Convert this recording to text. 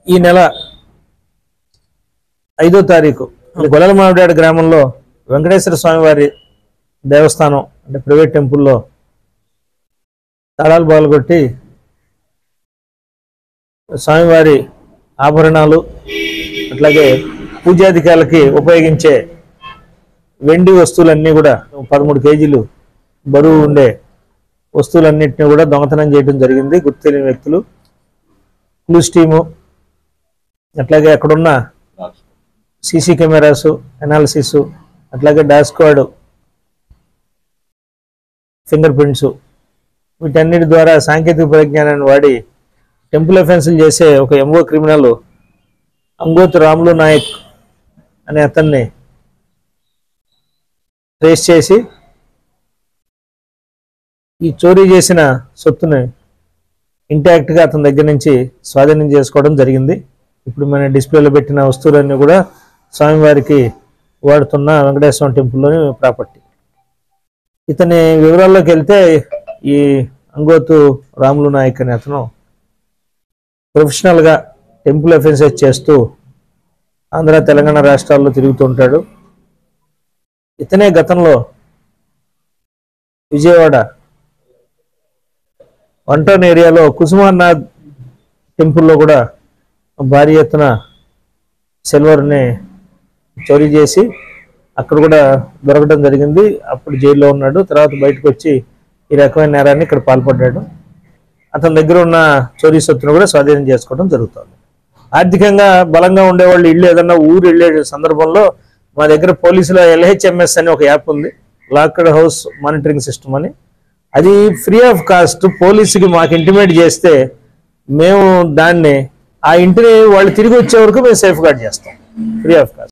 ఈ నెల 5వ తారీఖు గొల్లలమామిడాడు గ్రామంలో వెంకటేశ్వర స్వామి వారి దేవస్థానం అంటే ప్రైవేట్ టెంపుల్లో తాళాలు బాగొట్టి స్వామివారి ఆభరణాలు అట్లాగే పూజాధికారులకి ఉపయోగించే వెండి వస్తువులన్నీ కూడా 13 కేజీలు బరువు ఉండే వస్తువులన్నింటినీ కూడా దొంగతనం చేయడం జరిగింది. గుర్తు తెలియని వ్యక్తులు, క్లూస్ టీము, అట్లాగే అక్కడున్న సీసీ కెమెరాసు అనాలిసిస్, అట్లాగే డాష్ స్క్వాడ్ ఫింగర్ ప్రింట్స్, వీటన్నిటి ద్వారా సాంకేతిక పరిజ్ఞానాన్ని వాడి టెంపుల్ అఫెన్సులు చేసే ఒక ఎంఓ క్రిమినల్ అంగోత్ రాములు నాయక్ అనే అతన్ని ట్రేస్ చేసి ఈ చోరీ చేసిన సొత్తుని ఇంటాక్ట్గా అతని దగ్గర నుంచి స్వాధీనం చేసుకోవడం జరిగింది. ఇప్పుడు మన డిస్ప్లేలో పెట్టిన వస్తువులన్నీ కూడా స్వామివారికి వాడుతున్న వెంకటేశ్వర టెంపుల్లోని ప్రాపర్టీ. ఇతని వివరాల్లోకి వెళ్తే ఈ అంగోతు రాములు నాయక్ అనే అతను ప్రొఫెషనల్గా టెంపుల్ అఫెన్సెస్ చేస్తూ ఆంధ్ర తెలంగాణ రాష్ట్రాల్లో తిరుగుతూ ఉంటాడు. ఇతనే గతంలో విజయవాడ వంటౌన్ ఏరియాలో కుసుమానాథ్ టెంపుల్లో కూడా భారీ ఎత్తున సిల్వర్ని చోరీ చేసి అక్కడ కూడా దొరకడం జరిగింది. అప్పుడు జైల్లో ఉన్నాడు. తర్వాత బయటకు వచ్చి ఈ రకమైన నేరాన్ని ఇక్కడ పాల్పడ్డాడు. అతని దగ్గర ఉన్న చోరీ సొత్తును కూడా స్వాధీనం చేసుకోవడం జరుగుతుంది. ఆర్థికంగా బలంగా ఉండేవాళ్ళు ఇల్లు ఏదన్నా ఊరు వెళ్ళే సందర్భంలో మా దగ్గర పోలీసులో LHMS అని ఒక యాప్ ఉంది, లాక్డ్ హౌస్ మానిటరింగ్ సిస్టమ్ అని. అది ఫ్రీ ఆఫ్ కాస్ట్ పోలీసుకి మాకు ఇంటిమేట్ చేస్తే మేము దాన్ని ఆ ఇంటిని వాళ్ళు తిరిగి వచ్చే వరకు మేము సేఫ్ గార్డ్ చేస్తాం ఫ్రీ ఆఫ్ కాస్ట్.